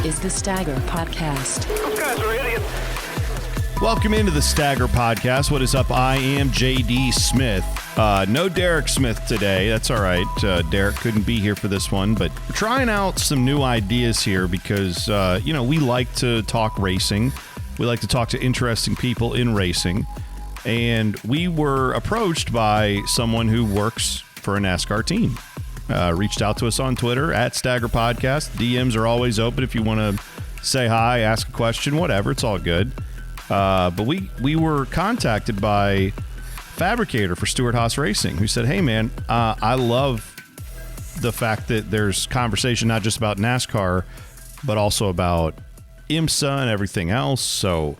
is the Stagger Podcast. Those guys are idiots. Welcome into the Stagger Podcast. What is up? I am JD Smith. No Derek Smith today. That's all right. Derek couldn't be here for this one, but we're trying out some new ideas here because, we like to talk racing. We like to talk to interesting people in racing. And we were approached by someone who works for a NASCAR team. Reached out to us on Twitter at Stagger Podcast. DMs are always open if you want to say hi, ask a question, whatever. It's all good. But we were contacted by Fabricator for Stewart Haas Racing, who said, hey, man, I love the fact that there's conversation not just about NASCAR, but also about Imsa and everything else. So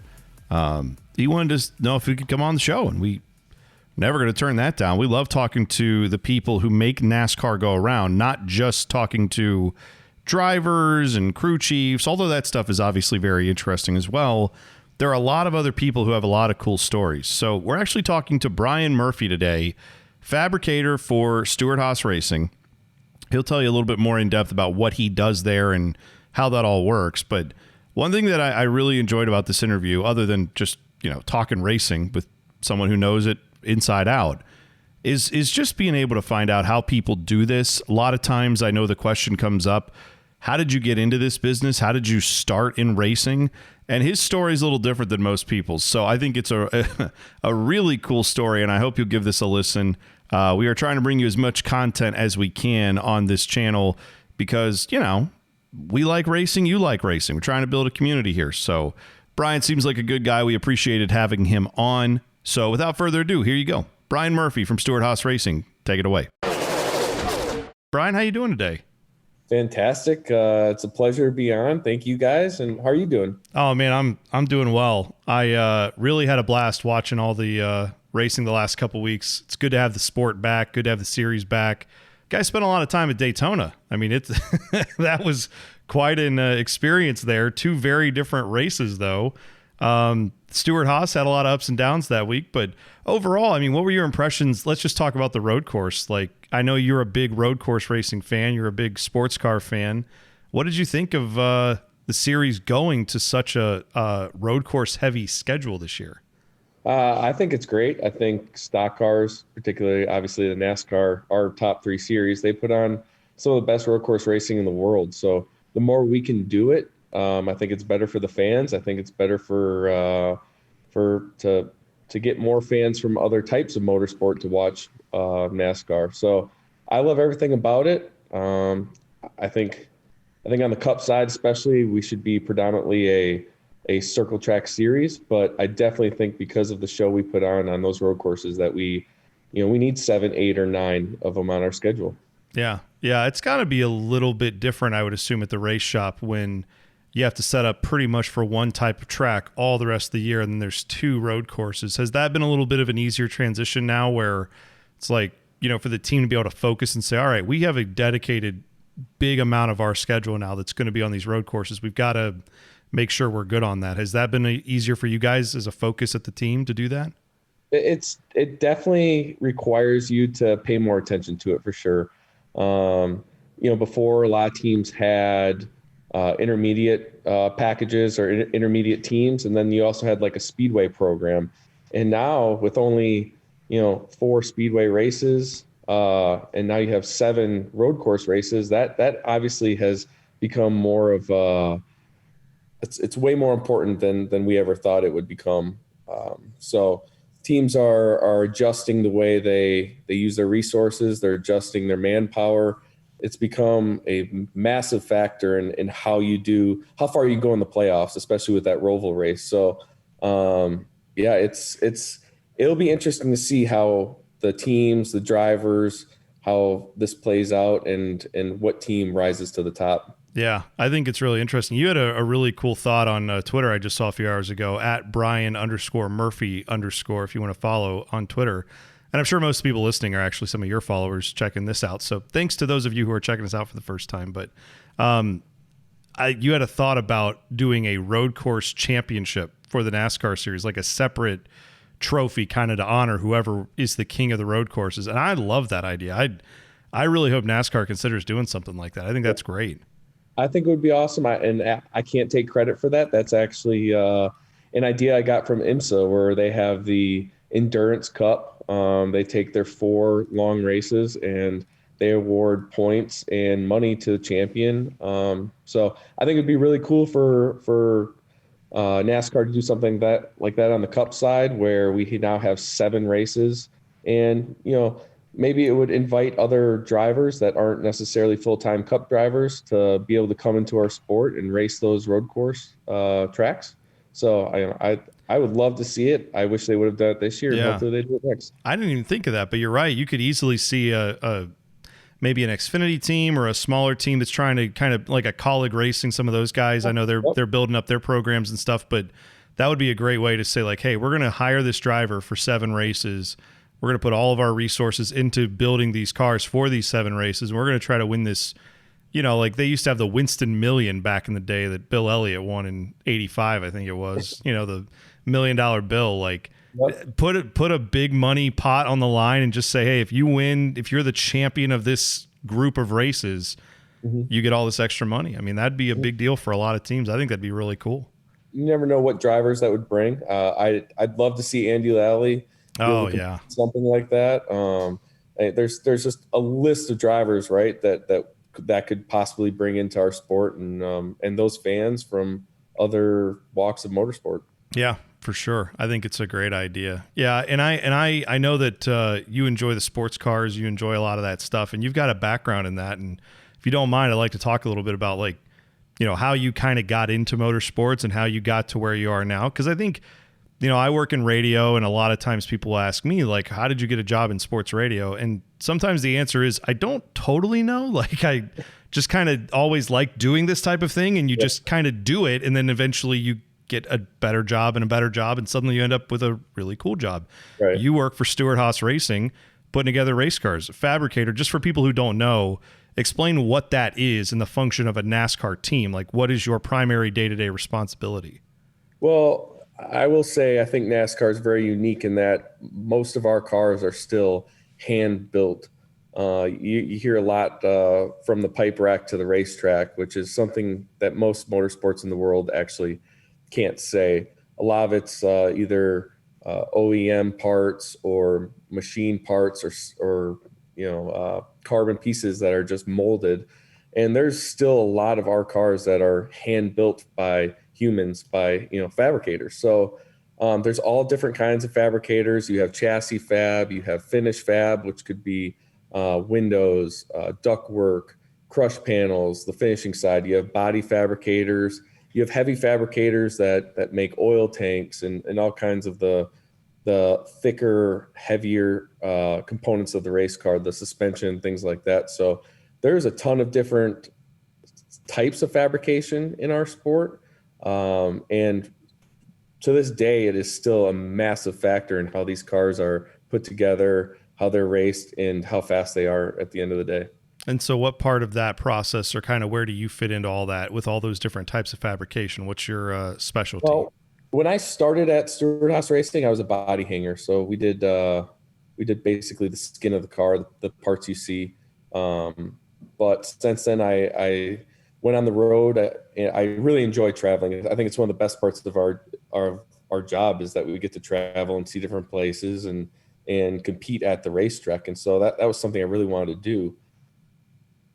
he wanted to know if we could come on the show, and we never going to turn that down. We love talking to the people who make NASCAR go around, not just talking to drivers and crew chiefs, although that stuff is obviously very interesting as well. There are a lot of other people who have a lot of cool stories. So we're actually talking to Brian Murphy today, fabricator for Stewart Haas Racing. He'll tell you a little bit more in depth about what he does there and how that all works. But one thing that I really enjoyed about this interview, other than just, talking racing with someone who knows it inside out, is just being able to find out how people do this. A lot of times I know the question comes up, how did you get into this business? How did you start in racing? And his story is a little different than most people's. So I think it's a really cool story, and I hope you'll give this a listen. We are trying to bring you as much content as we can on this channel because, we like racing, you like racing. We're trying to build a community here. So Brian seems like a good guy. We appreciated having him on. So without further ado, here you go. Brian Murphy from Stewart Haas Racing. Take it away. Brian, how you doing today? Fantastic. It's a pleasure to be on. Thank you guys. And how are you doing? Oh man, I'm doing well. I really had a blast watching all the racing the last couple weeks. It's good to have the sport back. Good to have the series back. Guys spent a lot of time at Daytona. I mean, it's that was quite an experience there. Two very different races though. Stewart Haas had a lot of ups and downs that week, but overall, I mean, what were your impressions? Let's just talk about the road course. Like, I know you're a big road course racing fan. You're a big sports car fan. What did you think of the series going to such a road course heavy schedule this year? I think it's great. I think stock cars, particularly obviously the NASCAR, our top three series, they put on some of the best road course racing in the world. So the more we can do it, I think it's better for the fans. I think it's better to get more fans from other types of motorsport to watch NASCAR. So I love everything about it. I think on the Cup side, especially, we should be predominantly a circle track series. But I definitely think because of the show we put on those road courses that we need 7, 8, or 9 of them on our schedule. Yeah, it's got to be a little bit different, I would assume, at the race shop when you have to set up pretty much for one type of track all the rest of the year, and then there's 2 road courses. Has that been a little bit of an easier transition now where it's like, for the team to be able to focus and say, all right, we have a dedicated big amount of our schedule now that's going to be on these road courses. We've got to make sure we're good on that. Has that been easier for you guys as a focus at the team to do that? It definitely requires you to pay more attention to it for sure. Before a lot of teams had intermediate packages or intermediate teams, and then you also had like a Speedway program. And now with only 4 Speedway races, and now you have 7 road course races, that obviously has become more of it's way more important than we ever thought it would become. So teams are adjusting the way they use their resources. They're adjusting their manpower. It's become a massive factor in how far you go in the playoffs, especially with that Roval race. So, it'll be interesting to see how the teams, the drivers, how this plays out and what team rises to the top. Yeah, I think it's really interesting. You had a really cool thought on Twitter I just saw a few hours ago, at Brian_Murphy_ if you want to follow on Twitter. And I'm sure most people listening are actually some of your followers checking this out. So thanks to those of you who are checking us out for the first time. But you had a thought about doing a road course championship for the NASCAR series, like a separate trophy kind of to honor whoever is the king of the road courses. And I love that idea. I really hope NASCAR considers doing something like that. I think that's great. I think it would be awesome. I can't take credit for that. That's actually an idea I got from Imsa, where they have the Endurance Cup. They take their 4 long races and they award points and money to the champion. So I think it'd be really cool for NASCAR to do something like that on the Cup side, where we now have 7 races, and maybe it would invite other drivers that aren't necessarily full-time Cup drivers to be able to come into our sport and race those road course tracks. So I would love to see it. I wish they would have done it this year, and hopefully they do it next. I didn't even think of that, but you're right. You could easily see maybe an Xfinity team or a smaller team that's trying to kind of like a Colleague Racing, some of those guys. I know they're building up their programs and stuff, but that would be a great way to say, like, hey, we're going to hire this driver for 7 races. We're going to put all of our resources into building these cars for these 7 races. And we're going to try to win this. Like they used to have the Winston Million back in the day that Bill Elliott won in '85, I think it was. The $1 million bill. Like, put a big money pot on the line and just say, hey, if you win, if you're the champion of this group of races, you get all this extra money. I mean, that'd be a big deal for a lot of teams. I think that'd be really cool. You never know what drivers that would bring. I'd love to see Andy Lally. Oh yeah, something like that. There's just a list of drivers, right, that could possibly bring into our sport and those fans from other walks of motorsport. Yeah, for sure. I think it's a great idea. Yeah, and I know that you enjoy the sports cars, you enjoy a lot of that stuff, and you've got a background in that. And if you don't mind, I'd like to talk a little bit about how you kind of got into motorsports and how you got to where you are now. Because I think, I work in radio, and a lot of times people ask me, like, how did you get a job in sports radio? And sometimes the answer is, I don't totally know. Like, I just kind of always like doing this type of thing, and you just kind of do it, and then eventually you get a better job and a better job, and suddenly you end up with a really cool job. Right. You work for Stewart Haas Racing, putting together race cars. Fabricator, just for people who don't know, explain what that is and the function of a NASCAR team. Like, what is your primary day-to-day responsibility? Well, I will say I think NASCAR is very unique in that most of our cars are still hand-built. You hear a lot from the pipe rack to the racetrack, which is something that most motorsports in the world actually can't say. A lot of it's either OEM parts or machine parts or carbon pieces that are just molded. And there's still a lot of our cars that are hand-built by humans, by fabricators. So there's all different kinds of fabricators. You have chassis fab, you have finish fab, which could be windows, ductwork, crush panels, the finishing side. You have body fabricators. You have heavy fabricators that make oil tanks and all kinds of the thicker, heavier components of the race car, the suspension, things like that. So there's a ton of different types of fabrication in our sport. And to this day, it is still a massive factor in how these cars are put together, how they're raced, and how fast they are at the end of the day. And so what part of that process, or kind of where do you fit into all that with all those different types of fabrication? What's your specialty? Well, when I started at Stewart Haas Racing, I was a body hanger. So we did basically the skin of the car, the parts you see. But since then, I went on the road. I really enjoy traveling. I think it's one of the best parts of our job is that we get to travel and see different places and compete at the racetrack. And so that was something I really wanted to do.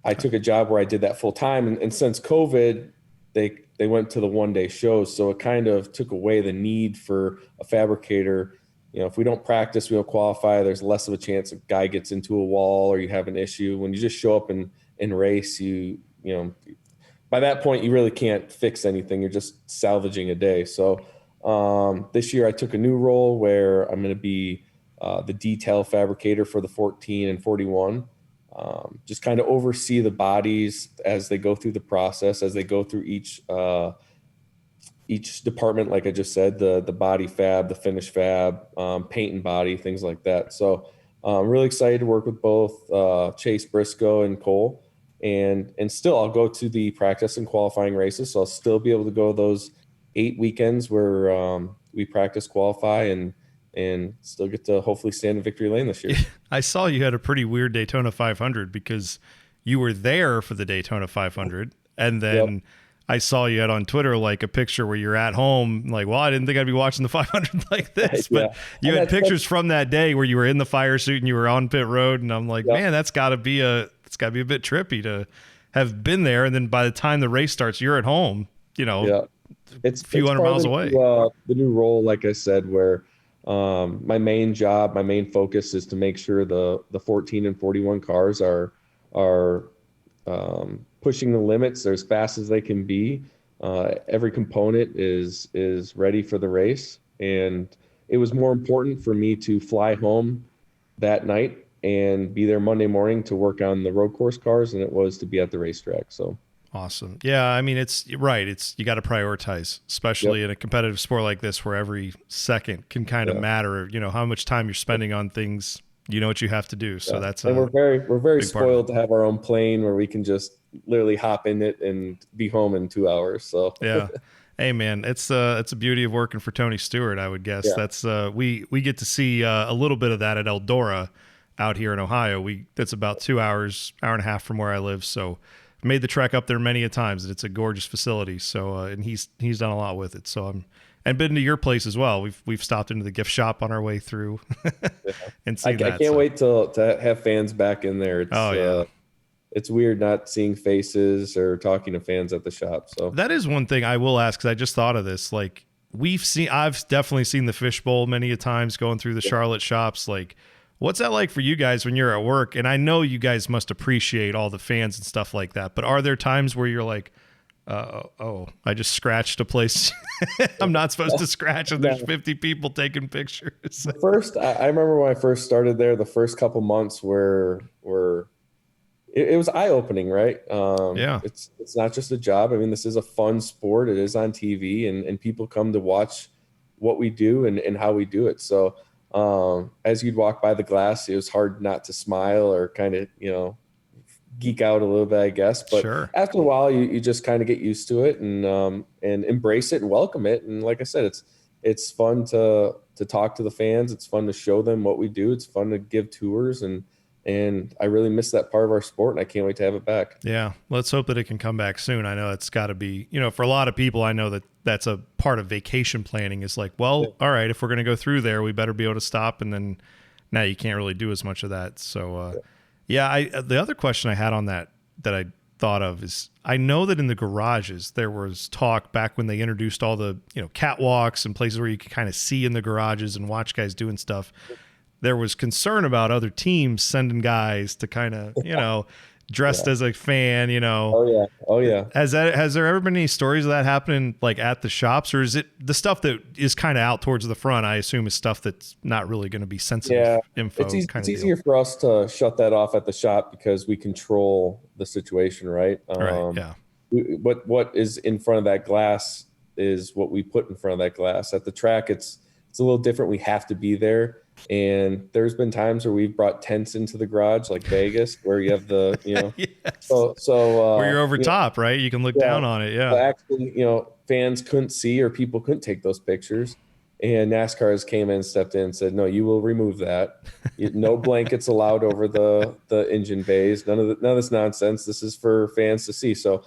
I took a job where I did that full time. And since COVID, they went to the one-day shows. So it kind of took away the need for a fabricator. If we don't practice, we don't qualify, there's less of a chance a guy gets into a wall or you have an issue. When you just show up and race, by that point, you really can't fix anything. You're just salvaging a day. So this year I took a new role where I'm going to be the detail fabricator for the 14 and 41. Just kind of oversee the bodies as they go through the process, as they go through each department, like I just said, the body fab, the finish fab, paint and body, things like that. So I'm really excited to work with both Chase Briscoe and Cole. And still, I'll go to the practice and qualifying races. So I'll still be able to go those 8 weekends where we practice, qualify, and still get to hopefully stand in victory lane this year. I saw you had a pretty weird Daytona 500 because you were there for the Daytona 500 And then I saw you had on Twitter like a picture where you're at home, like, well, I didn't think I'd be watching the 500 like this, but you had pictures from that day where you were in the fire suit and you were on pit road, and I'm like, man, that's got to be a bit trippy to have been there, and then by the time the race starts, you're at home, it's a few hundred miles away. The new role, like I said, where my main focus is to make sure the 14 and 41 cars are pushing the limits. They're as fast as they can be. Every component is ready for the race. And it was more important for me to fly home that night and be there Monday morning to work on the road course cars than it was to be at the racetrack. So awesome. Yeah. I mean, it's right. You got to prioritize, especially in a competitive sport like this, where every second can kind of matter, how much time you're spending on things, what you have to do. So and we're very spoiled to have our own plane where we can just literally hop in it and be home in 2 hours. So yeah. Hey man, it's a beauty of working for Tony Stewart, I would guess. That's we get to see a little bit of that at Eldora out here in Ohio. That's about 2 hours, hour and a half from where I live. So made the trek up there many a times. It's a gorgeous facility. So and he's done a lot with it. So and been to your place as well. We've stopped into the gift shop on our way through and seen that. I can't wait to have fans back in there. It's weird not seeing faces or talking to fans at the shop. So that is one thing I will ask, because I just thought of this. Like I've definitely seen the fishbowl many a times going through the Charlotte shops. Like, what's that like for you guys when you're at work? And I know you guys must appreciate all the fans and stuff like that, but are there times where you're like, I just scratched a place I'm not supposed to scratch, and there's 50 people taking pictures? First, I remember when I first started there, the first couple months were it was eye-opening, right? It's not just a job. I mean, this is a fun sport. It is on TV, and people come to watch what we do and how we do it. So as you'd walk by the glass, it was hard not to smile or kind of, geek out a little bit, I guess. But after a while, you just kind of get used to it and embrace it and welcome it. And like I said, it's fun to talk to the fans. It's fun to show them what we do. It's fun to give tours, and I really miss that part of our sport, and I can't wait to have it back. Yeah, let's hope that it can come back soon. I know it's got to be, for a lot of people, I know that's a part of vacation planning, is like, well, all right, if we're going to go through there, we better be able to stop. And then now you can't really do as much of that. So, the other question I had on that I thought of is, I know that in the garages, there was talk back when they introduced all the, catwalks and places where you could kind of see in the garages and watch guys doing stuff. There was concern about other teams sending guys to kind of, dressed as a fan, Oh yeah. Has there ever been any stories of that happening, like at the shops, or is it the stuff that is kind of out towards the front? I assume is stuff that's not really going to be sensitive info. It's easier for us to shut that off at the shop because we control the situation, right? Right. Yeah. What is in front of that glass is what we put in front of that glass. At the track, it's a little different. We have to be there. And there's been times where we've brought tents into the garage, like Vegas, where you have the, yes. so where you're over top, right? You can look down on it. Yeah. So actually, fans couldn't see, or people couldn't take those pictures. And NASCAR came in, stepped in and said, no, you will remove that. No blankets allowed over the engine bays. None of this nonsense. This is for fans to see. So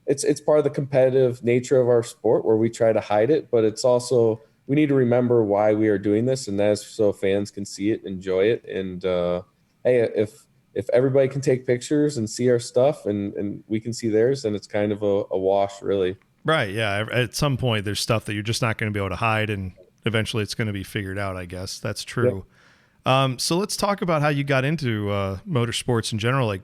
it's part of the competitive nature of our sport, where we try to hide it, but it's also, we need to remember why we are doing this, and that's so fans can see it, enjoy it. And hey, if everybody can take pictures and see our stuff and we can see theirs, then it's kind of a wash, really. Right. Yeah. At some point, there's stuff that you're just not going to be able to hide, and eventually it's going to be figured out, I guess. That's true. Yep. So let's talk about how you got into motorsports in general. Like,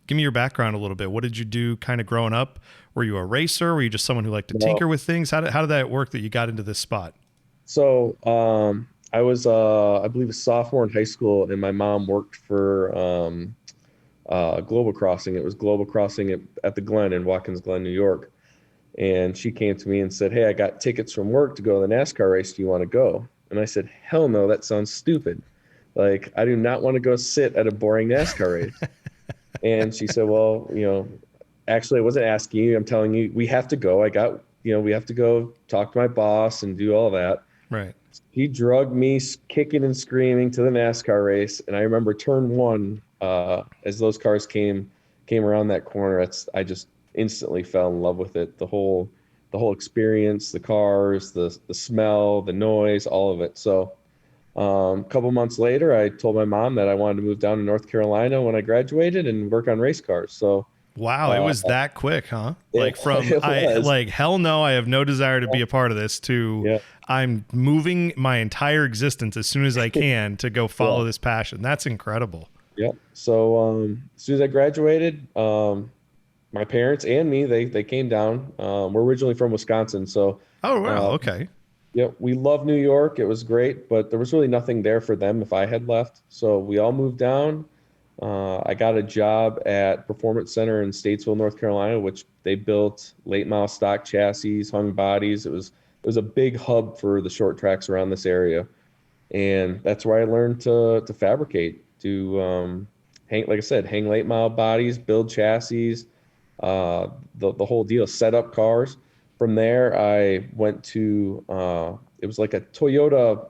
give me your background a little bit. What did you do kind of growing up? Were you a racer? Were you just someone who liked to tinker with things? How did that work that you got into this spot? So I was, I believe, a sophomore in high school, and my mom worked for Global Crossing. It was Global Crossing at the Glen in Watkins Glen, New York. And she came to me and said, hey, I got tickets from work to go to the NASCAR race. Do you want to go? And I said, hell no, that sounds stupid. Like, I do not want to go sit at a boring NASCAR race. And she said, well, actually, I wasn't asking you. I'm telling you, we have to go. We have to go talk to my boss and do all that. Right. He drugged me kicking and screaming to the NASCAR race. And I remember turn one, as those cars came around that corner, I just instantly fell in love with it. The whole experience, the cars, the smell, the noise, all of it. So a couple months later, I told my mom that I wanted to move down to North Carolina when I graduated and work on race cars. So wow, it was that quick, huh? Like was. hell no, I have no desire to be a part of this, to Yeah. I'm moving my entire existence as soon as I can to go follow Yeah. this passion. That's incredible. Yeah. So as soon as I graduated, my parents and me, they came down. We're originally from Wisconsin, so Oh, wow. Okay. yeah, we love New York. It was great, but there was really nothing there for them if I had left. So we all moved down. I got a job at Performance Center in Statesville, North Carolina, which they built late model stock chassis, hung bodies. It was a big hub for the short tracks around this area, and that's where I learned to fabricate, to hang, like I said, hang late model bodies, build chassis, the whole deal, set up cars. From there, I went to it was like a Toyota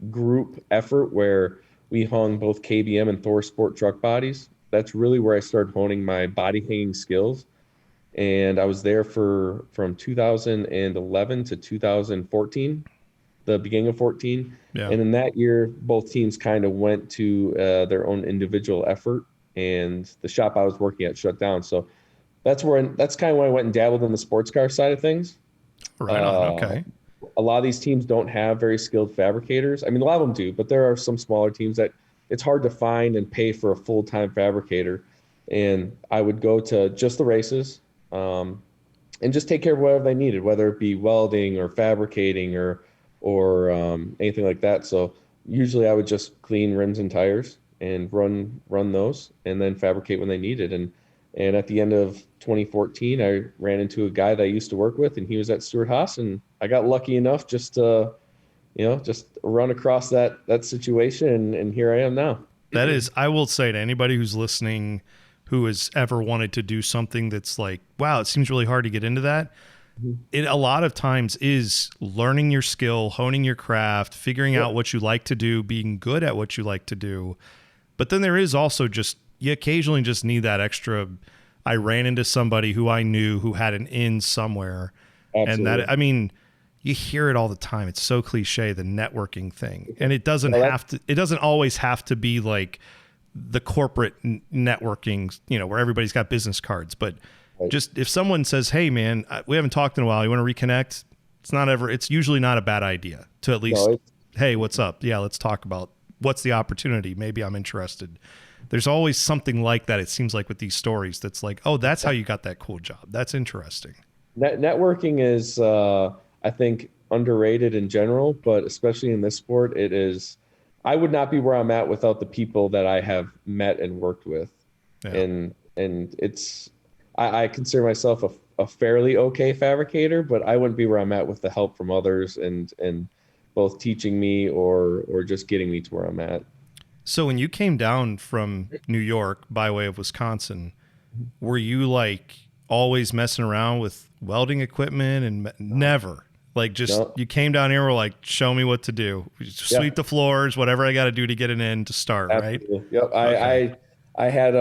group effort where we hung both KBM and Thor Sport truck bodies. That's really where I started honing my body hanging skills. And I was there from 2011 to 2014, the beginning of 14. Yeah. And in that year, both teams kind of went to their own individual effort, and the shop I was working at shut down. So that's kind of when I went and dabbled in the sports car side of things. Right on. Okay. A lot of these teams don't have very skilled fabricators. I mean, a lot of them do, but there are some smaller teams that it's hard to find and pay for a full-time fabricator. And I would go to just the races, and just take care of whatever they needed, whether it be welding or fabricating or anything like that. So usually I would just clean rims and tires and run those, and then fabricate when they needed. And at the end of 2014, I ran into a guy that I used to work with, and he was at Stewart Haas, and I got lucky enough just to, just run across that situation, and here I am now. That is, I will say to anybody who's listening who has ever wanted to do something that's like, wow, it seems really hard to get into that. It a lot of times is learning your skill, honing your craft, figuring out what you like to do, being good at what you like to do. But then there is also just, you occasionally just need that extra. I ran into somebody who I knew who had an in somewhere. Absolutely. And that, I mean, you hear it all the time. It's so cliche, the networking thing. And it doesn't it doesn't always have to be like the corporate networking, where everybody's got business cards. But just if someone says, hey man, we haven't talked in a while, you want to reconnect? It's usually not a bad idea to at least, hey, what's up? Yeah, let's talk about what's the opportunity. Maybe I'm interested. There's always something like that. It seems like with these stories, that's like, oh, that's how you got that cool job. That's interesting. Networking is, I think, underrated in general, but especially in this sport, it is. I would not be where I'm at without the people that I have met and worked with. Yeah. And it's, I consider myself a fairly okay fabricator, but I wouldn't be where I'm at with the help from others and both teaching me or just getting me to where I'm at. So when you came down from New York by way of Wisconsin, were you like always messing around with welding equipment and never? Like just you came down here, were like, show me what to do. Sweep the floors, whatever I got to do to get it in to start, Absolutely. right? Yep. Okay. I had a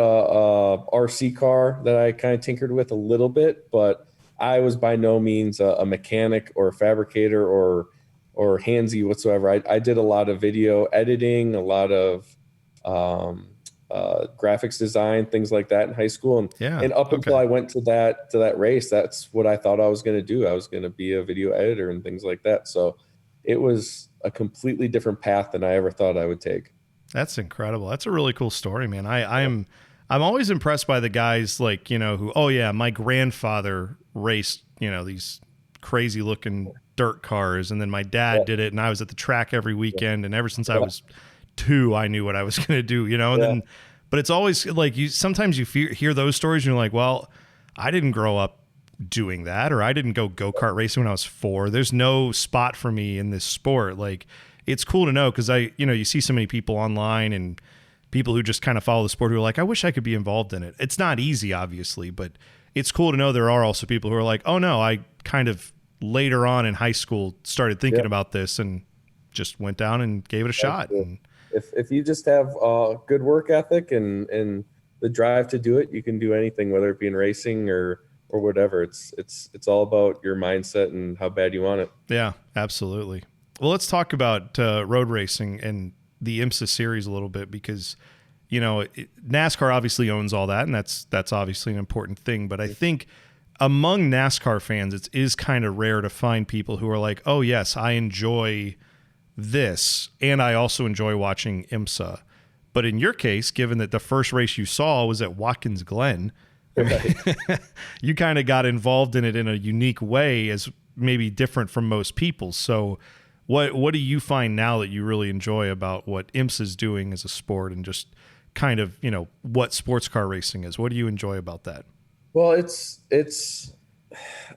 RC car that I kind of tinkered with a little bit, but I was by no means a mechanic or a fabricator or handsy whatsoever. I did a lot of video editing, a lot of graphics design, things like that in high school. And up until I went to that race, that's what I thought I was going to do. I was going to be a video editor and things like that. So it was a completely different path than I ever thought I would take. That's incredible. That's a really cool story, man. I'm always impressed by the guys like, who, oh yeah, my grandfather raced, these crazy looking dirt cars. And then my dad did it, and I was at the track every weekend. And ever since I was 2, I knew what I was going to do, and then, but it's always like sometimes you hear those stories and you're like, well, I didn't grow up doing that, or I didn't go-kart racing when I was 4. There's no spot for me in this sport. Like, it's cool to know, because you see so many people online and people who just kind of follow the sport who are like, I wish I could be involved in it. It's not easy, obviously, but it's cool to know there are also people who are like, oh no, I kind of later on in high school started thinking about this and just went down and gave it a shot. And if you just have good work ethic and the drive to do it, you can do anything, whether it be in racing or or whatever. It's all about your mindset and how bad you want it. Yeah, absolutely. Well, let's talk about road racing and the Imsa series a little bit, because NASCAR obviously owns all that, and that's obviously an important thing. But I think among NASCAR fans, it is kind of rare to find people who are like, oh yes, I enjoy this, and I also enjoy watching Imsa. But in your case, given that the first race you saw was at Watkins Glen, Right. you kind of got involved in it in a unique way, as maybe different from most people. So what do you find now that you really enjoy about what IMSA's doing as a sport, and just kind of, what sports car racing is? What do you enjoy about that? Well,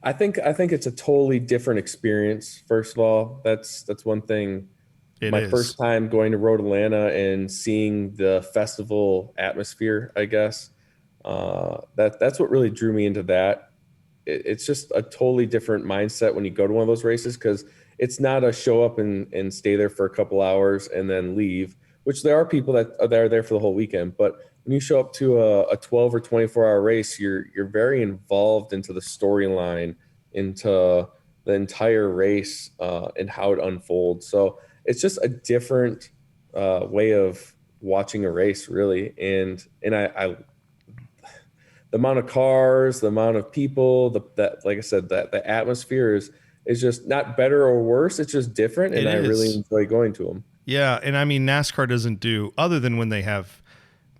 I think it's a totally different experience. First of all, that's one thing. My first time going to Road Atlanta and seeing the festival atmosphere, I guess, that's what really drew me into that. It's just a totally different mindset when you go to one of those races, because it's not a show up and stay there for a couple hours and then leave, which there are people that are there for the whole weekend. But when you show up to a 12 or 24-hour race, you're very involved into the storyline, into the entire race, and how it unfolds. So it's just a different way of watching a race, really. And I the amount of cars, the amount of people, that like I said, that the atmosphere is just not better or worse. It's just different, and I really enjoy going to them. Yeah, and I mean, NASCAR doesn't do, other than when they have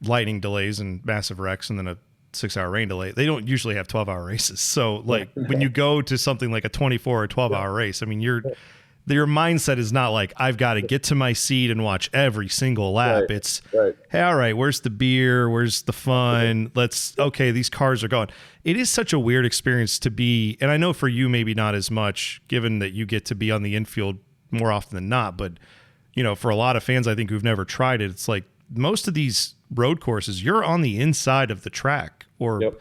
lightning delays and massive wrecks and then a 6-hour rain delay, they don't usually have 12-hour races. So like when you go to something like a 24 or 12-hour race, I mean, your mindset is not like, I've got to get to my seat and watch every single lap. Right. It's, Right. hey, all right, where's the beer? Where's the fun? Okay, these cars are going. It is such a weird experience to be, and I know for you maybe not as much, given that you get to be on the infield more often than not, but for a lot of fans, I think, who've never tried it, it's like most of these road courses, you're on the inside of the track, or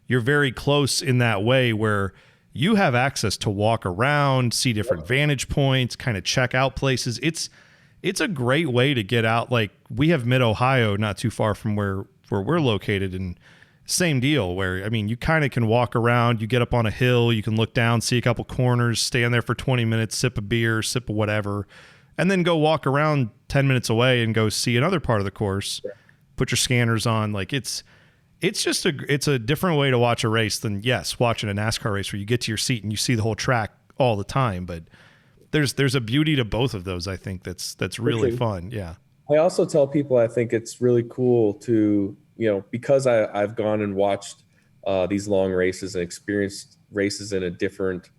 you're very close in that way where you have access to walk around, see different vantage points, kind of check out places. It's a great way to get out. Like, we have Mid-Ohio not too far from where we're located, and same deal where, I mean, you kind of can walk around, you get up on a hill, you can look down, see a couple corners, stand there for 20 minutes, sip a beer, sip of whatever, and then go walk around 10 minutes away and go see another part of the course, put your scanners on. Like, it's a different way to watch a race than, yes, watching a NASCAR race where you get to your seat and you see the whole track all the time. But there's a beauty to both of those, I think, that's really fun. Yeah. I also tell people, I think it's really cool to, because I've gone and watched these long races and experienced races in a different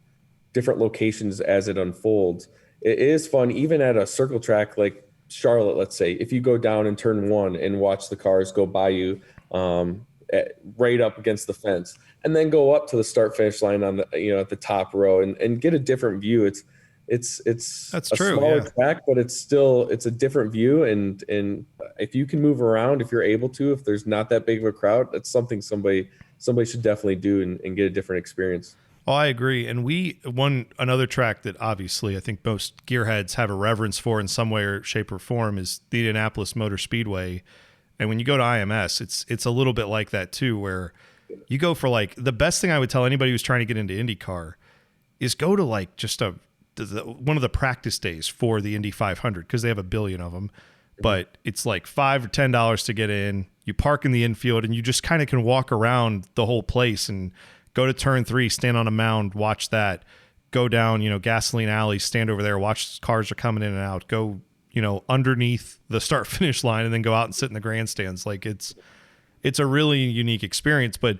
locations as it unfolds. It is fun, even at a circle track like Charlotte, let's say, if you go down in turn 1 and watch the cars go by you, right up against the fence, and then go up to the start finish line on the at the top row and get a different view. It's that's a true, smaller track, but it's a different view, and if you can move around, if you're able to, if there's not that big of a crowd, that's something somebody should definitely do and get a different experience. Oh, I agree. And another track that obviously I think most gearheads have a reverence for in some way or shape or form is the Indianapolis Motor Speedway. And when you go to IMS, it's a little bit like that too, where you go for, like, the best thing I would tell anybody who's trying to get into IndyCar is go to, like, just one of the practice days for the Indy 500, because they have a billion of them. But it's like $5 or $10 to get in. You park in the infield and you just kind of can walk around the whole place and go to turn 3, stand on a mound, watch that. Go down, Gasoline Alley, stand over there, watch cars are coming in and out. Go, underneath the start finish line, and then go out and sit in the grandstands. Like, it's a really unique experience. But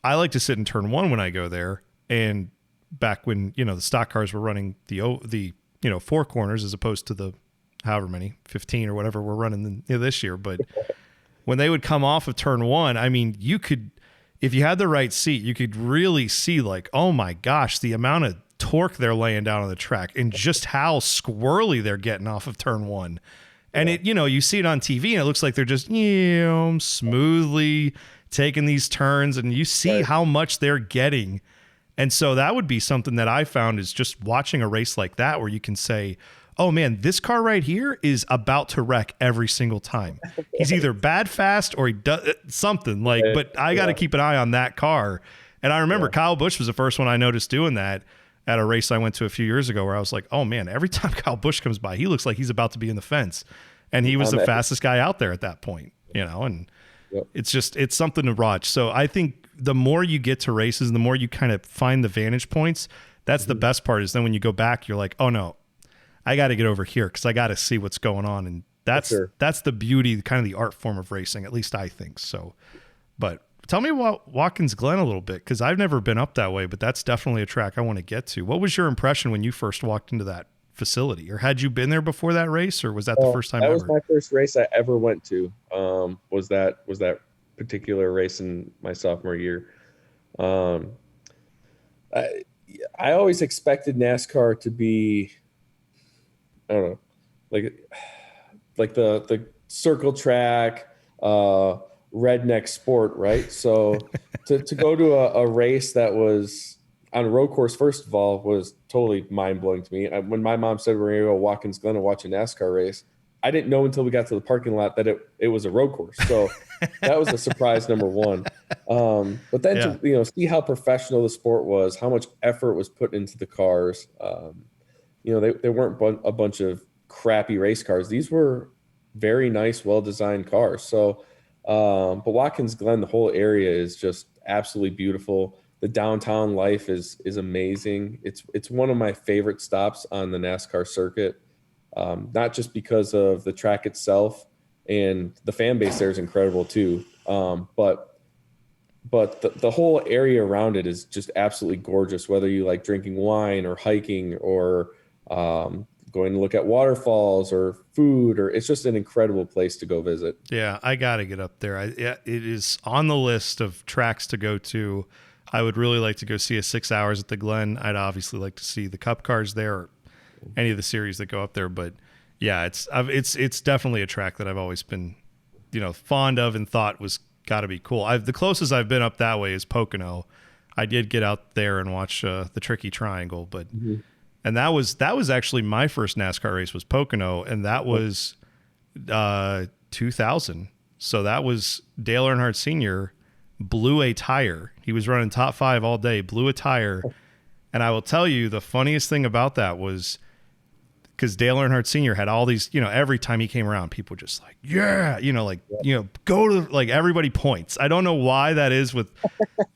I like to sit in turn 1 when I go there. And back when, the stock cars were running the 4 corners as opposed to the however many, 15 or whatever we're running this year. But when they would come off of turn 1, I mean, you could, if you had the right seat, you could really see, like, oh my gosh, the amount of torque they're laying down on the track and just how squirrely they're getting off of turn 1. And it, you see it on TV and it looks like they're just, smoothly taking these turns, and you see how much they're getting. And so that would be something that I found is just watching a race like that, where you can say, oh man, this car right here is about to wreck every single time. He's either bad fast or he does something, like, but I got to keep an eye on that car. And I remember Kyle Busch was the first one I noticed doing that at a race I went to a few years ago, where I was like, oh man, every time Kyle Busch comes by, he looks like he's about to be in the fence. And he was the fastest guy out there at that point, and it's something to watch. So I think the more you get to races and the more you kind of find the vantage points, that's the best part, is then when you go back, you're like, oh no, I got to get over here because I got to see what's going on. And that's the beauty, kind of the art form of racing, at least I think so. But tell me about Watkins Glen a little bit, because I've never been up that way, but that's definitely a track I want to get to. What was your impression when you first walked into that facility, or had you been there before that race, or was that the first time that ever? Was my first race I ever went to. Was that particular race in my sophomore year. I always expected NASCAR to be, I don't know, like the circle track, redneck sport, right? So to go to a race that was on a road course, first of all, was totally mind-blowing to me. When my mom said we're going to go to Watkins Glen and watch a NASCAR race, I didn't know until we got to the parking lot that it was a road course. So that was a surprise, number one. But then to see how professional the sport was, how much effort was put into the cars. They weren't a bunch of crappy race cars. These were very nice, well-designed cars. So, but Watkins Glen, the whole area is just absolutely beautiful. The downtown life is amazing. It's one of my favorite stops on the NASCAR circuit. Not just because of the track itself, and the fan base there is incredible too. But the whole area around it is just absolutely gorgeous, whether you like drinking wine or hiking or going to look at waterfalls or food, or it's just an incredible place to go visit. Yeah, I got to get up there. It is on the list of tracks to go to. I would really like to go see a 6 hours at the Glen. I'd obviously like to see the Cup cars there, or any of the series that go up there. But yeah, it's definitely a track that I've always been, fond of and thought was got to be cool. The closest I've been up that way is Pocono. I did get out there and watch the Tricky Triangle, but and that was actually my first NASCAR race, was Pocono, and that was 2000. So that was Dale Earnhardt Sr. blew a tire. He was running top 5 all day, blew a tire. And I will tell you, the funniest thing about that was, because Dale Earnhardt Sr. had all these, every time he came around, people just like, go to, like, everybody points. I don't know why that is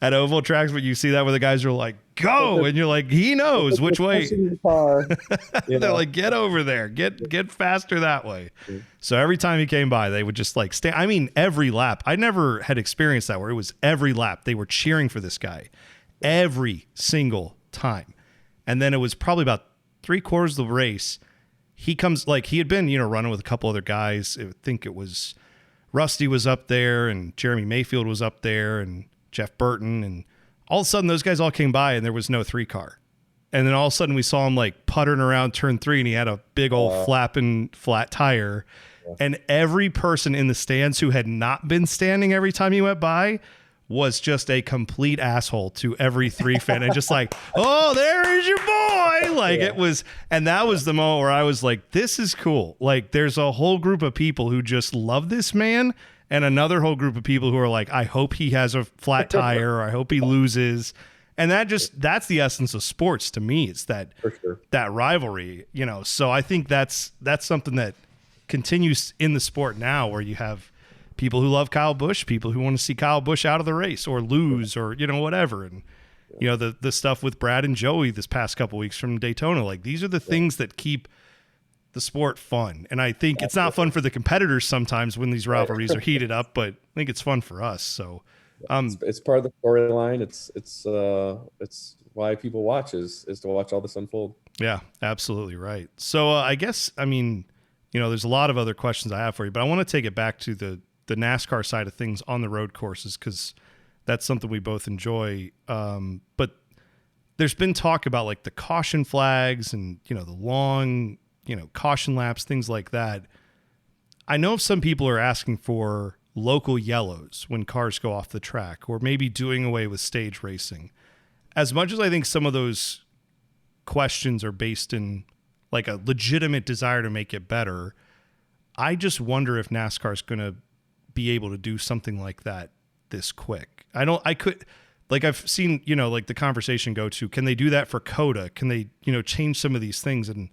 at oval tracks, but you see that where the guys are like, go. And you're like, he knows which way. They're like, get over there, get faster that way. So every time he came by, they would just like stand. I mean, every lap. I never had experienced that where it was every lap. They were cheering for this guy every single time. And then it was probably about 3/4 of the race. He comes, like, he had been, running with a couple other guys. I think it was Rusty was up there, and Jeremy Mayfield was up there, and Jeff Burton. And all of a sudden, those guys all came by, and there was no 3-car. And then all of a sudden, we saw him, like, puttering around turn 3, and he had a big old flapping flat tire. And every person in the stands who had not been standing every time he went by was just a complete asshole to every 3 fan, and just like, oh, there is your boy. Like it was, and that was the moment where I was like, this is cool. Like there's a whole group of people who just love this man, and another whole group of people who are like, I hope he has a flat tire, or I hope he loses. And that's the essence of sports to me. It's that, that rivalry, so I think that's something that continues in the sport now, where you have people who love Kyle Busch, people who want to see Kyle Busch out of the race or lose, or, whatever. And, the stuff with Brad and Joey this past couple weeks from Daytona, like these are the things that keep the sport fun. And I think it's not fun for the competitors sometimes when these rivalries are heated up, but I think it's fun for us. So it's part of the storyline. It's why people watch is to watch all this unfold. Yeah, absolutely right. So I guess, there's a lot of other questions I have for you, but I want to take it back to the NASCAR side of things on the road courses, because that's something we both enjoy. But there's been talk about like the caution flags and, the long, caution laps, things like that. I know some people are asking for local yellows when cars go off the track, or maybe doing away with stage racing. As much as I think some of those questions are based in like a legitimate desire to make it better, I just wonder if NASCAR is going to be able to do something like that this quick. like I've seen, like the conversation go to, can they do that for COTA? Can they, change some of these things? And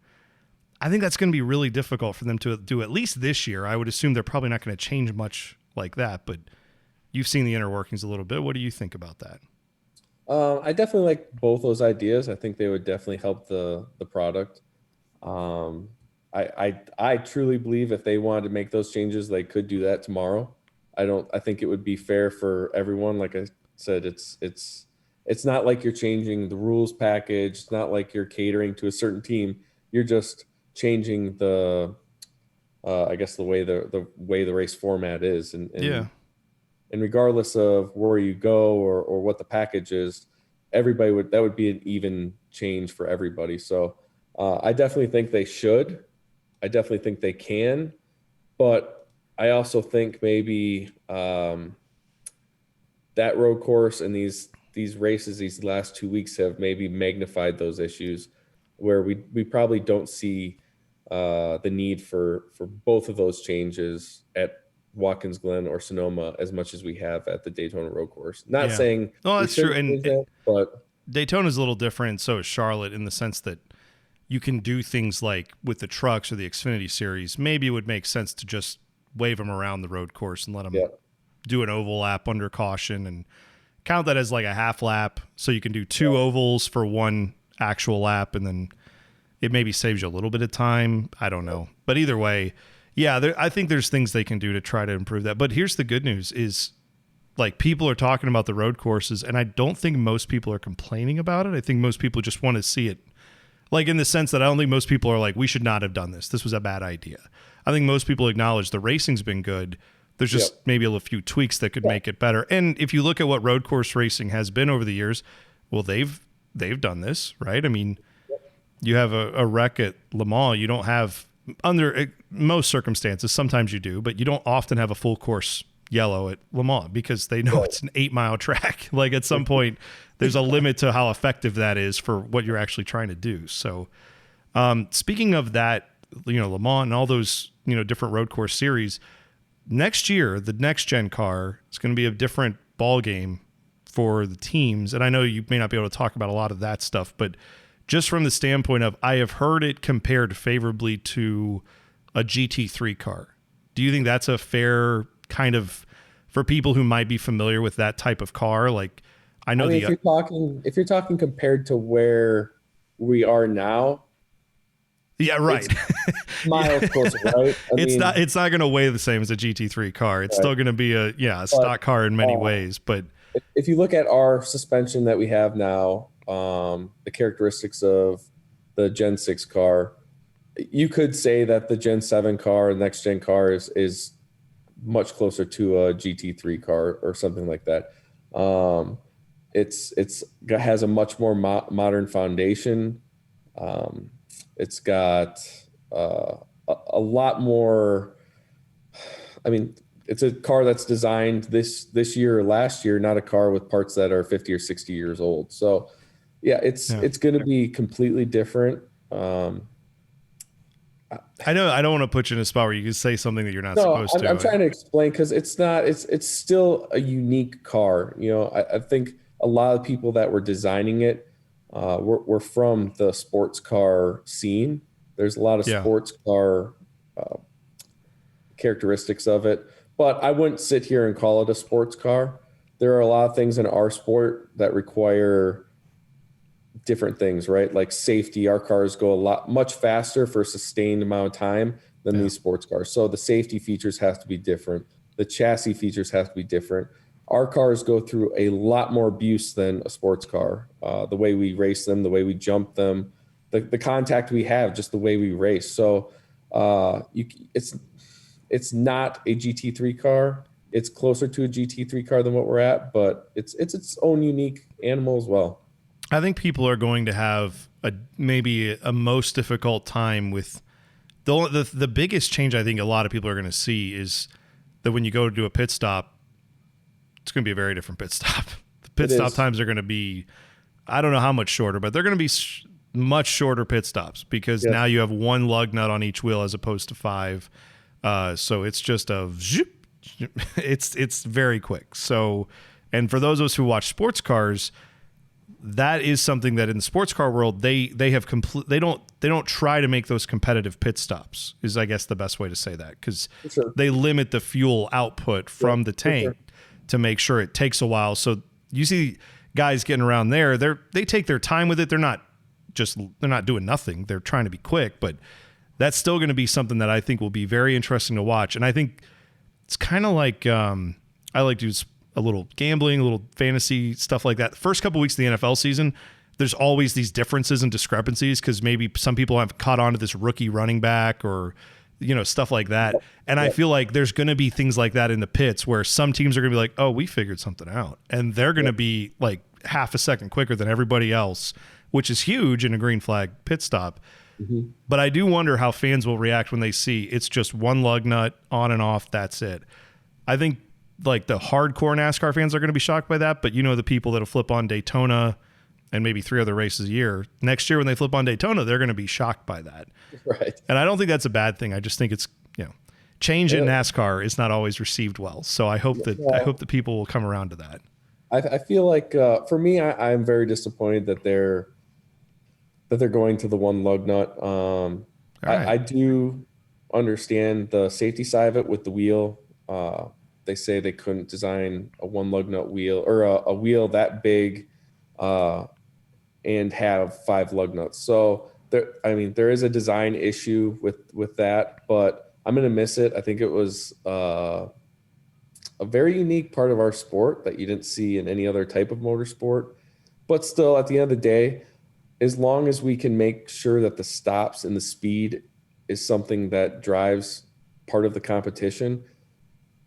I think that's going to be really difficult for them to do at least this year. I would assume they're probably not going to change much like that, but you've seen the inner workings a little bit. What do you think about that? I definitely like both those ideas. I think they would definitely help the product. I truly believe if they wanted to make those changes, they could do that tomorrow. I think it would be fair for everyone. Like I said, it's not like you're changing the rules package. It's not like you're catering to a certain team. You're just changing the way the race format is. And regardless of where you go or what the package is, that would be an even change for everybody. So I definitely think they should. I definitely think they can, but I also think maybe that road course and these races these last 2 weeks have maybe magnified those issues, where we probably don't see the need for both of those changes at Watkins Glen or Sonoma as much as we have at the Daytona road course. Not saying that's true, but Daytona's a little different. So is Charlotte, in the sense that you can do things like with the trucks or the Xfinity series. Maybe it would make sense to just wave them around the road course and let them do an oval lap under caution and count that as like a half lap. So you can do two ovals for one actual lap, and then it maybe saves you a little bit of time. I don't know. But either way, I think there's things they can do to try to improve that. But here's the good news is, like, people are talking about the road courses, and I don't think most people are complaining about it. I think most people just want to see it. Like, in the sense that I don't think most people are like, we should not have done this. This was a bad idea. I think most people acknowledge the racing's been good. There's just maybe a few tweaks that could make it better. And if you look at what road course racing has been over the years, well, they've done this, right? I mean, you have a wreck at Le Mans. You don't have, under most circumstances, sometimes you do, but you don't often have a full course yellow at Le Mans because they know it's an 8-mile track. Like, at some point, there's a limit to how effective that is for what you're actually trying to do. So speaking of that, Le Mans and all those, different road course series, next year, the next gen car is going to be a different ball game for the teams. And I know you may not be able to talk about a lot of that stuff, but just from the standpoint of, I have heard it compared favorably to a GT3 car. Do you think that's a fair kind of, for people who might be familiar with that type of car? Like, if you're talking compared to where we are now, right. It's miles closer, right? It's not going to weigh the same as a GT3 car. It's still going to be a stock car in many ways. But if you look at our suspension that we have now, the characteristics of the Gen 6 car, you could say that the Gen 7 car, the next gen car, is much closer to a GT3 car or something like that. It has a much more modern foundation. It's got a lot more. I mean, it's a car that's designed this year or last year, not a car with parts that are 50 or 60 years old. So, it's going to be completely different. I know I don't want to put you in a spot where you can say something that you're not supposed to. I'm trying to explain, because it's still a unique car. I think a lot of people that were designing it were from the sports car scene. There's a lot of sports car characteristics of it, but I wouldn't sit here and call it a sports car. There are a lot of things in our sport that require different things, right? Like safety. Our cars go much faster for a sustained amount of time than these sports cars. So the safety features have to be different. The chassis features have to be different. Our cars go through a lot more abuse than a sports car. The way we race them, the way we jump them, the contact we have, just the way we race. So it's not a GT3 car. It's closer to a GT3 car than what we're at, but it's its own unique animal as well. I think people are going to have maybe a most difficult time with the biggest change. I think a lot of people are going to see is that when you go to do a pit stop, it's going to be a very different pit stop. The pit stop times are going to be, I don't know how much shorter, but they're going to be much shorter pit stops, because now you have one lug nut on each wheel as opposed to 5. So it's just it's very quick. So And for those of us who watch sports cars, that is something that in the sports car world they have they don't try to make those competitive pit stops, is I guess the best way to say that, because they limit the fuel output from the tank to make sure it takes a while. So you see guys getting around there, they take their time with it. They're not doing nothing. They're trying to be quick, but that's still going to be something that I think will be very interesting to watch. And I think it's kind of like I like to do a little gambling, a little fantasy stuff like that. The first couple weeks of the NFL season, there's always these differences and discrepancies because maybe some people have caught on to this rookie running back or, stuff like that. And I feel like there's going to be things like that in the pits where some teams are going to be like, oh, we figured something out. And they're going to be like half a second quicker than everybody else, which is huge in a green flag pit stop. Mm-hmm. But I do wonder how fans will react when they see it's just one lug nut on and off. That's it. I think like the hardcore NASCAR fans are going to be shocked by that, but the people that'll flip on Daytona and maybe 3 other races a year, next year when they flip on Daytona, they're going to be shocked by that. Right. And I don't think that's a bad thing. I just think it's, change in NASCAR is not always received well. So I hope that people will come around to that. I feel like for me, I'm very disappointed that they're going to the one lug nut. I do understand the safety side of it with the wheel. They say they couldn't design a one lug nut wheel or a wheel that big and have 5 lug nuts. So there is a design issue with that, but I'm going to miss it. I think it was a very unique part of our sport that you didn't see in any other type of motorsport. But still, at the end of the day, as long as we can make sure that the stops and the speed is something that drives part of the competition,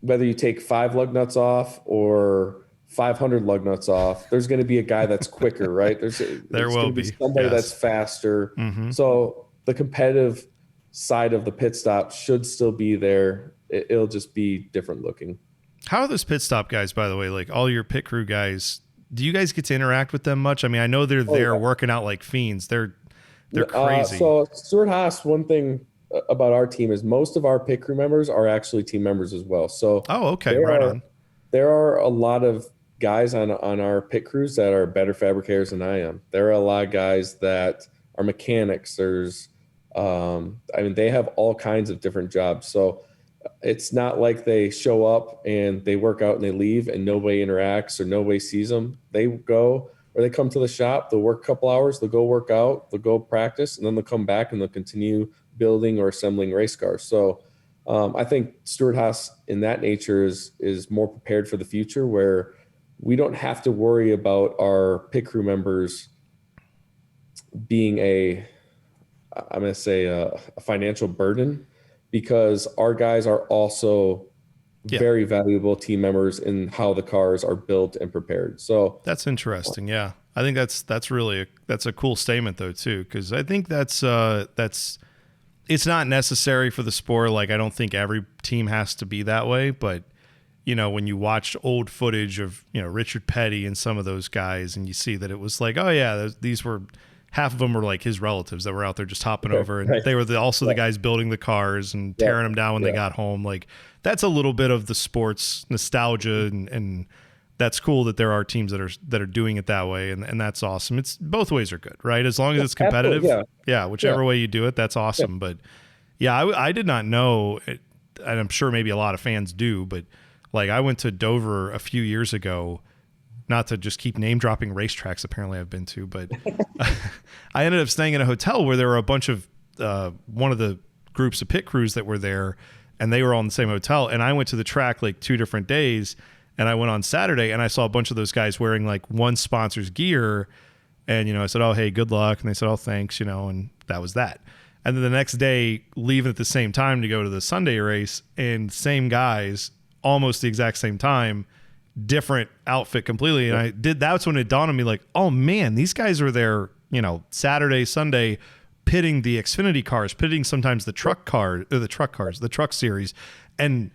whether you take 5 lug nuts off or 500 lug nuts off, there's going to be a guy that's quicker, right? There's going to be somebody that's faster. Mm-hmm. So the competitive side of the pit stop should still be there. It'll just be different looking. How are those pit stop guys, by the way, like all your pit crew guys, do you guys get to interact with them much? I mean, I know they're there working out like fiends. They're crazy. So Stewart Haas, one thing about our team is most of our pit crew members are actually team members as well. So right on. There are a lot of guys on our pit crews that are better fabricators than I am. There are a lot of guys that are mechanics. There's they have all kinds of different jobs. So it's not like they show up and they work out and they leave and nobody interacts or nobody sees them. They go or they come to the shop, they'll work a couple hours, they'll go work out, they'll go practice, and then they'll come back and they'll continue building or assembling race cars. So I think Stewart Haas in that nature is more prepared for the future, where we don't have to worry about our pit crew members being a financial burden, because our guys are also very valuable team members in how the cars are built and prepared. So that's interesting. Yeah. I think that's really that's a cool statement though too, because I think that's it's not necessary for the sport. Like, I don't think every team has to be that way, but when you watch old footage of Richard Petty and some of those guys, and you see that it was like, oh yeah, these were half of them were like his relatives that were out there just hopping over, and they were also the guys building the cars and tearing them down when they got home. Like, that's a little bit of the sports nostalgia, and that's cool that there are teams that are doing it that way, and that's awesome. It's both ways are good, right? As long as it's competitive, whichever way you do it, that's awesome. But I did not know, and I'm sure maybe a lot of fans do, but like, I went to Dover a few years ago, not to just keep name dropping racetracks apparently I've been to, but I ended up staying in a hotel where there were a bunch of one of the groups of pit crews that were there, and they were all in the same hotel. And I went to the track like 2 different days, and I went on Saturday and I saw a bunch of those guys wearing like one sponsor's gear. And, I said, oh, hey, good luck. And they said, oh, thanks, and that was that. And then the next day, leaving at the same time to go to the Sunday race, and same guys, almost the exact same time, different outfit completely. And that's when it dawned on me, like, oh man, these guys are there, Saturday, Sunday, pitting the Xfinity cars, pitting sometimes the truck series. And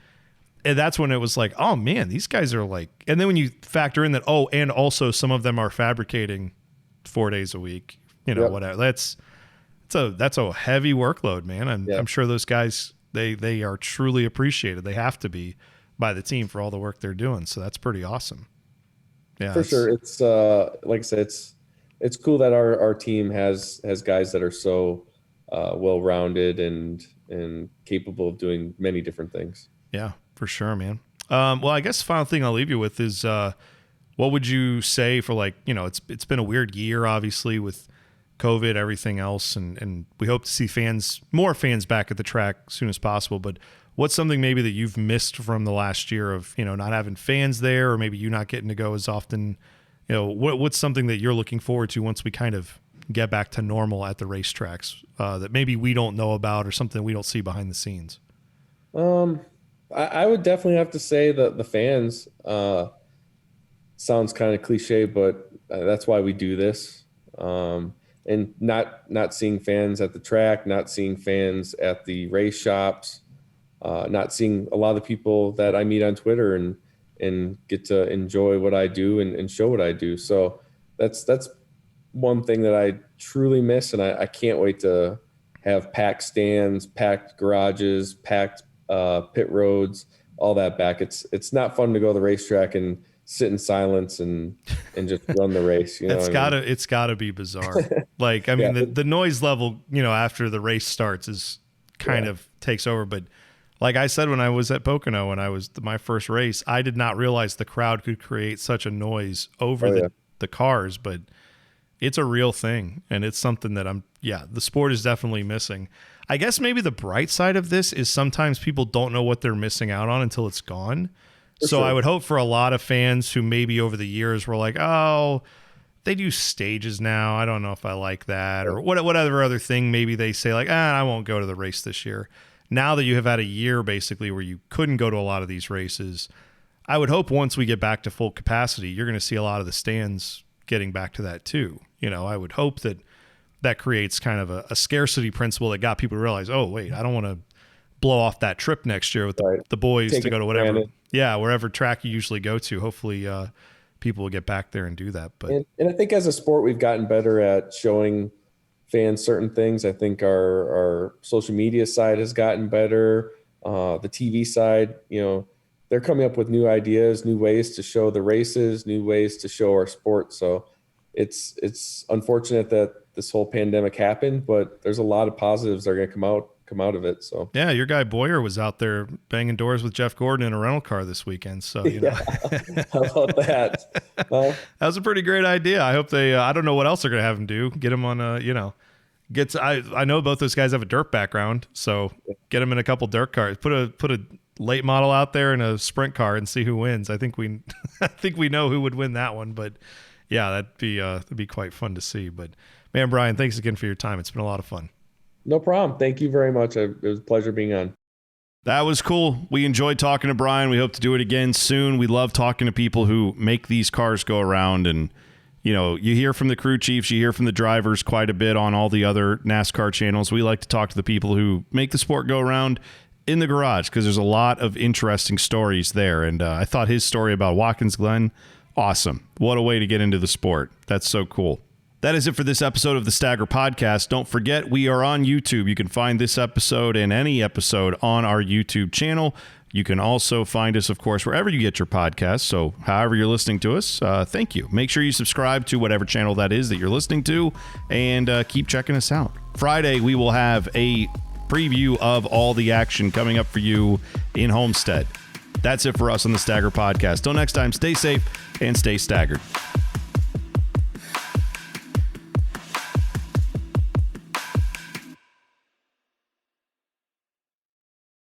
that's when it was like, oh man, these guys are like, and then when you factor in that, oh, and also some of them are fabricating 4 days a week, whatever. That's a heavy workload, man. I'm sure those guys, they are truly appreciated. They have to be by the team for all the work they're doing. So that's pretty awesome. Yeah, for sure. It's like I said, it's cool that our team has guys that are so well-rounded and capable of doing many different things. Yeah, for sure, man. Well, I guess the final thing I'll leave you with is what would you say for, like, you know, it's been a weird year, obviously, with COVID, everything else, and we hope to see more fans back at the track as soon as possible. But what's something maybe that you've missed from the last year of, you know, not having fans there, or maybe you not getting to go as often? You know, what's something that you're looking forward to once we kind of get back to normal at the racetracks that maybe we don't know about, or something we don't see behind the scenes? I would definitely have to say that the fans, sounds kind of cliche, but that's why we do this. And not seeing fans at the track, not seeing fans at the race shops, not seeing a lot of the people that I meet on Twitter and get to enjoy what I do and show what I do. So that's one thing that I truly miss, and I can't wait to have packed stands, packed garages, packed pit roads, all that back. It's not fun to go to the racetrack and sit in silence and just run the race. You know, it's gotta be bizarre. Like, I mean, the noise level, you know, after the race starts is kind of takes over. But like I said, when I was at Pocono, when I was my first race, I did not realize the crowd could create such a noise over the cars, but it's a real thing. And it's something that the sport is definitely missing. I guess maybe the bright side of this is sometimes people don't know what they're missing out on until it's gone. So I would hope for a lot of fans who maybe over the years were like, oh, they do stages now, I don't know if I like that, or whatever other thing maybe they say, like, I won't go to the race this year. Now that you have had a year basically where you couldn't go to a lot of these races, I would hope once we get back to full capacity, you're going to see a lot of the stands getting back to that too. You know, I would hope that creates kind of a scarcity principle that got people to realize, oh, wait, I don't want to blow off that trip next year with the boys to go to whatever, wherever track you usually go to. Hopefully people will get back there and do that. But and I think as a sport, we've gotten better at showing fans certain things. I think our social media side has gotten better. The TV side, you know, they're coming up with new ideas, new ways to show the races, new ways to show our sport. So it's unfortunate that this whole pandemic happened, but there's a lot of positives that are going to come out of it. So yeah, your guy Boyer was out there banging doors with Jeff Gordon in a rental car this weekend. So you know, how about that? That was a pretty great idea. I hope they. I don't know what else they're going to have him do. Get him on a I know both those guys have a dirt background, so get them in a couple dirt cars. Put a late model out there in a sprint car and see who wins. I think we know who would win that one, but yeah, that'd be quite fun to see. But man, Brian, thanks again for your time. It's been a lot of fun. No problem. Thank you very much. It was a pleasure being on. That was cool. We enjoyed talking to Brian. We hope to do it again soon. We love talking to people who make these cars go around. And, you know, you hear from the crew chiefs, you hear from the drivers quite a bit on all the other NASCAR channels. We like to talk to the people who make the sport go around in the garage because there's a lot of interesting stories there. And I thought his story about Watkins Glen, awesome. What a way to get into the sport. That's so cool. That is it for this episode of the Stagger Podcast. Don't forget, we are on YouTube. You can find this episode and any episode on our YouTube channel. You can also find us, of course, wherever you get your podcasts. So however you're listening to us, thank you. Make sure you subscribe to whatever channel that is that you're listening to, and keep checking us out. Friday, we will have a preview of all the action coming up for you in Homestead. That's it for us on the Stagger Podcast. Till next time, stay safe and stay staggered.